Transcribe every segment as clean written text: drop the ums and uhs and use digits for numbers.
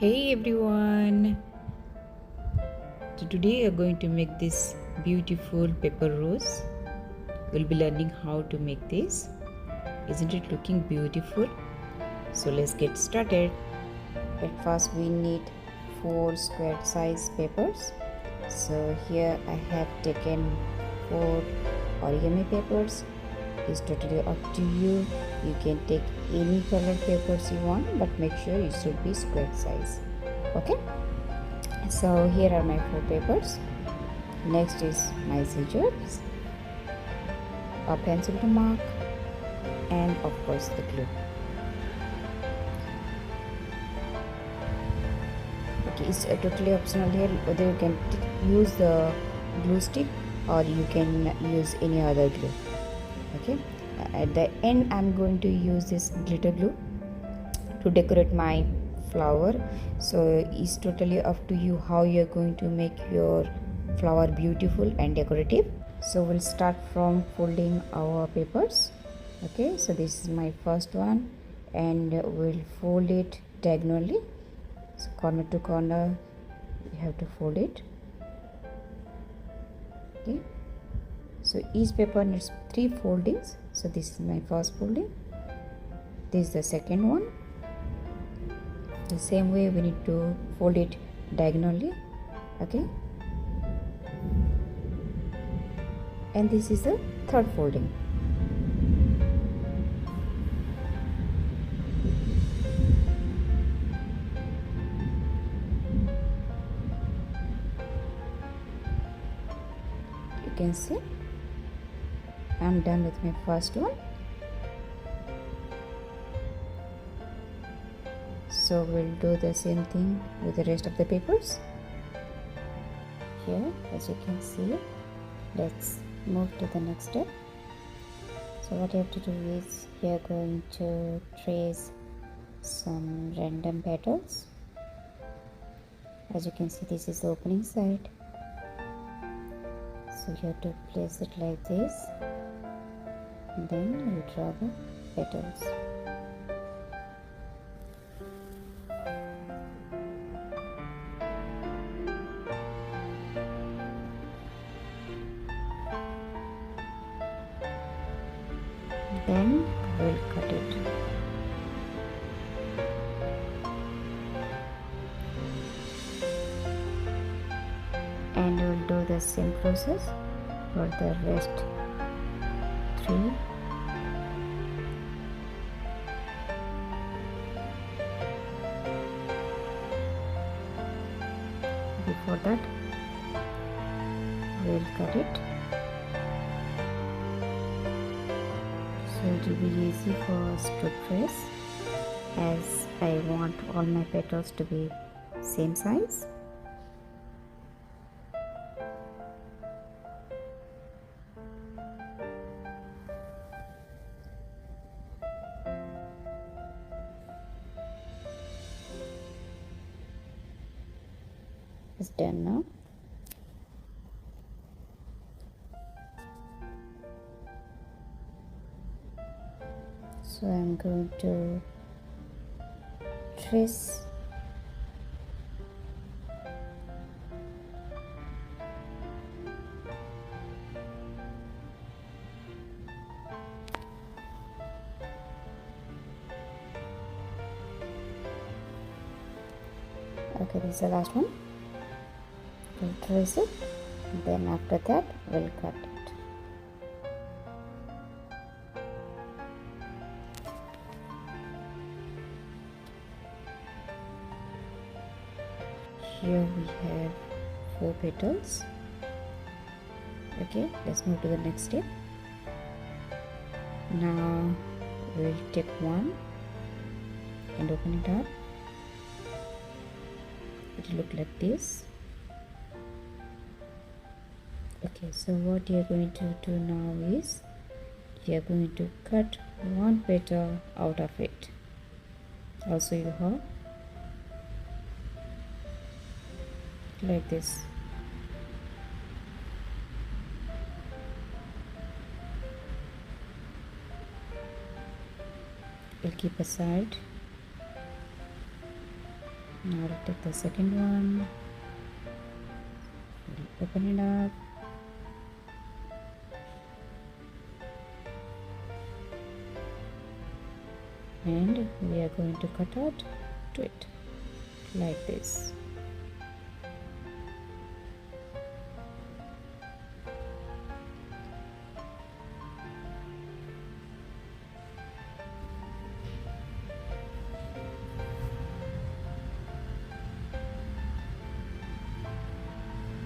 Hey everyone! So today we are going to make this beautiful pepper rose. We'll be learning how to make this. Isn't it looking beautiful? So let's get started. At first we need 4 square size peppers. So here I have taken 4 origami peppers. It's totally up to you. You can take any color peppers you want, but make sure it should be square size. Okay? So here are my 4 papers. Next is my scissors, a pencil to mark, and of course the glue. Okay, it's totally optional here whether you can use the glue stick or you can use any other glue. Okay, at the end I'm going to use this glitter glue to decorate my flower. So it's totally up to you how you're going to make your flower beautiful and decorative. So we'll start from folding our papers. Okay, so this is my first one and we'll fold it diagonally. So corner to corner you have to fold it. Okay, so each paper needs 3 foldings. So this is my first folding, this is the second one. The same way we need to fold it diagonally. Okay, and this is the third folding. You can see I'm done with my first one. So we'll do the same thing with the rest of the papers. Here, as you can see, let's move to the next step. So what you have to do is you're going to trace some random petals. As you can see, this is the opening side. So you have to place it like this, and then you draw the petals. Then we'll cut it. And we'll do the same process for the rest 3. Before that, we'll cut it. So it will be easy for us to trace, as I want all my petals to be same size. It's done now. So I'm going to trace okay, this is the last one. We'll trace it, then after that we'll cut it. Here we have 4 petals. Okay, let's move to the next step. Now we'll take one and open it up. It will look like this. Okay, so what you are going to do now is you are going to cut one petal out of it. Also you have like this. We'll keep aside. Now I'll take the second one, we'll open it up, and we are going to cut out to it like this.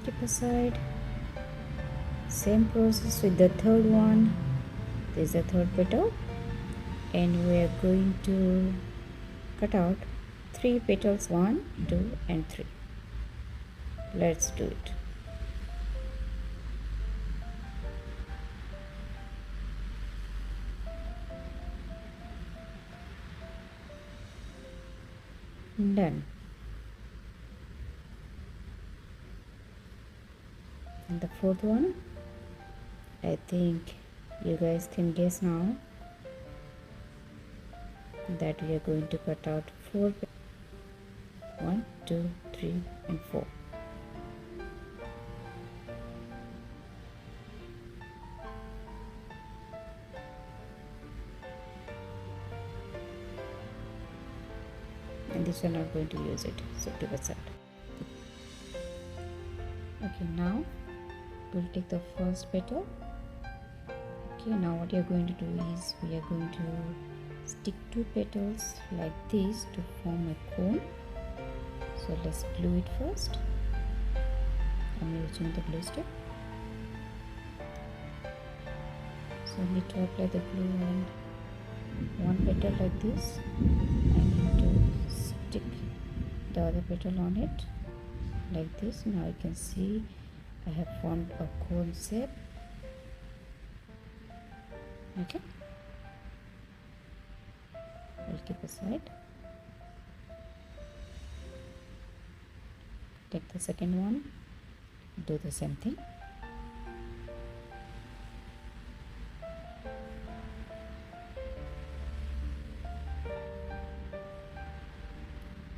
Keep aside. Same process with the third one. This is the third petal, and we are going to cut out 3 petals, 1, 2 and 3. Let's do it. Done. And the fourth one, I think you guys can guess now that we are going to cut out 4. 1, 2, 3 and 4. And this one I'm going to use it, so to the side. Okay, now we'll take the first petal. Okay, now what you're going to do is we are going to stick 2 petals like this to form a cone. So let's glue it first. I'm using the glue stick. So I need to apply the glue on one petal like this. I need to stick the other petal on it like this. Now you can see I have formed a cone shape. Okay, I'll keep aside. Take the second one, do the same thing.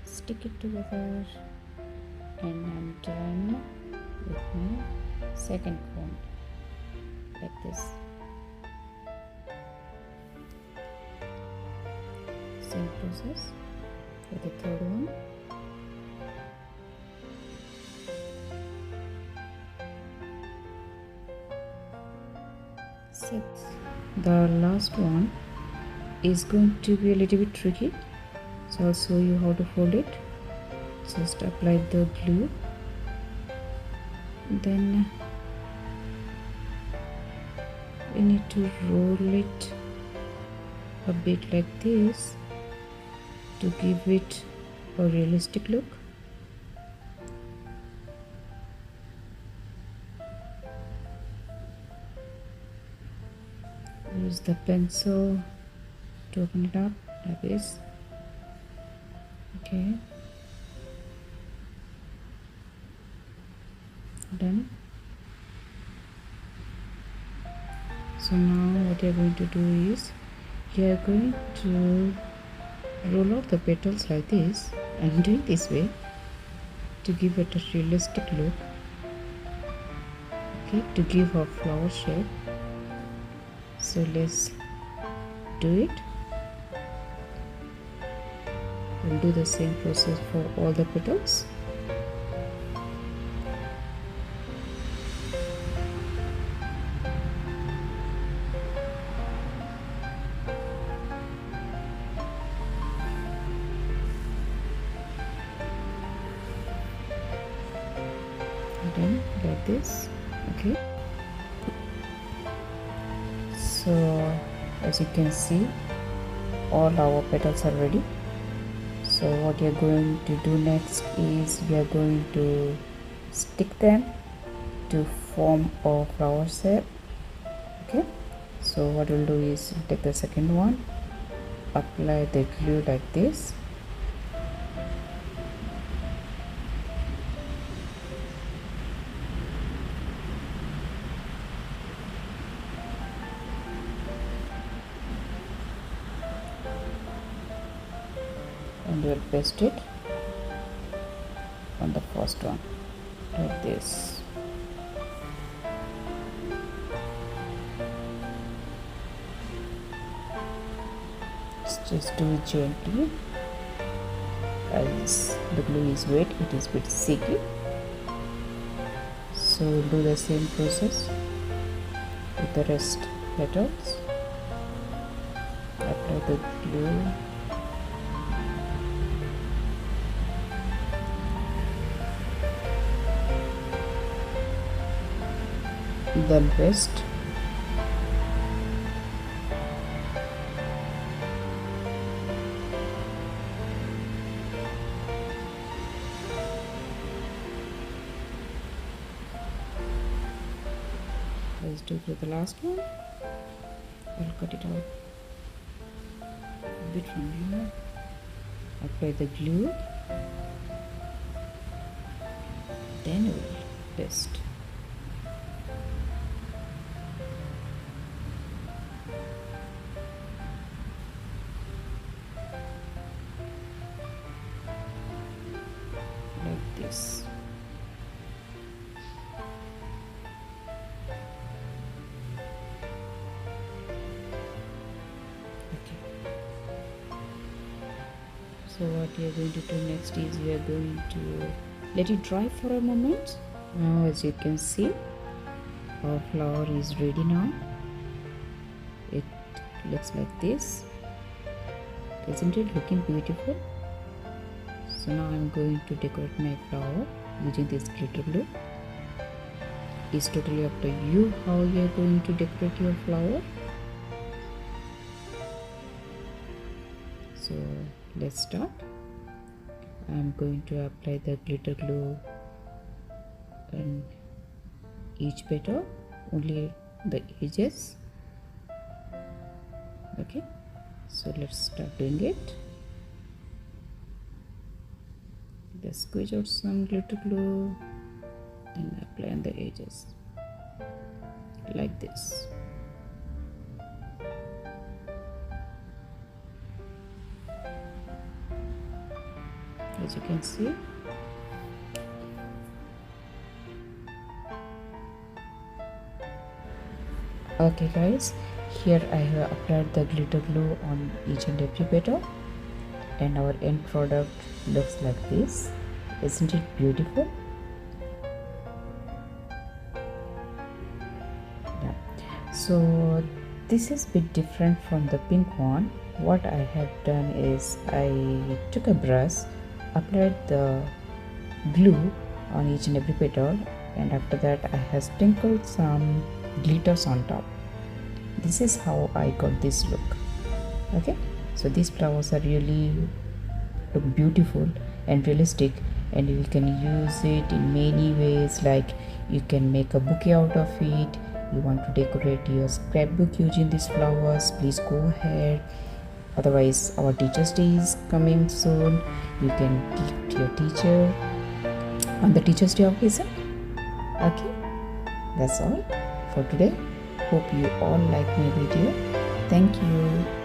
Stick it together, and I'm done with my second cone like this. Same process with the third one. The last one is going to be a little bit tricky, so I'll show you how to fold it. Just apply the glue, then we need to roll it a bit like this to give it a realistic look. Use the pencil to open it up like this. Okay, done. So now what you're going to do is you're going to roll out the petals like this and do it this way to give it a realistic look. Okay, to give a flower shape. So let's do it. We'll do the same process for all the petals. And then like this. Okay. So as you can see, all our petals are ready. So what you're going to do next is we are going to stick them to form a flower shape. Okay, so what we'll do is take the second one, apply the glue like this, and we'll paste it. on the first one, like this. Just do it gently, as the glue is wet, it is a bit sticky. So we'll do the same process with the rest petals. Apply the glue. Then rest. Let's do for the last one. I'll cut it out a bit from here. Apply the glue. Then we'll rest. Like this. So what we are going to do next is we are going to let it dry for a moment. Now as you can see, our flower is ready now. It looks like this. Isn't it looking beautiful? So now I'm going to decorate my flower using this glitter glue. It's totally up to you how you are going to decorate your flower. So let's start. I'm going to apply the glitter glue on each petal, only the edges. Okay, so let's start doing it. Just squeeze out some glitter glue and apply on the edges like this. As you can see, okay guys, here I have applied the glitter glue on each and every petal, and our end product looks like this. Isn't it beautiful? Yeah. So this is a bit different from the pink one. What I have done is I took a brush, applied the glue on each and every petal, and after that I have sprinkled some glitters on top. This is how I got this look. Okay, so these flowers are really look beautiful and realistic, and you can use it in many ways. Like you can make a bouquet out of it. You want to decorate your scrapbook using these flowers, please go ahead. Otherwise, our Teacher's Day is coming soon. You can gift your teacher on the Teacher's Day occasion. Okay, that's all for today. Hope you all like my video. Thank you.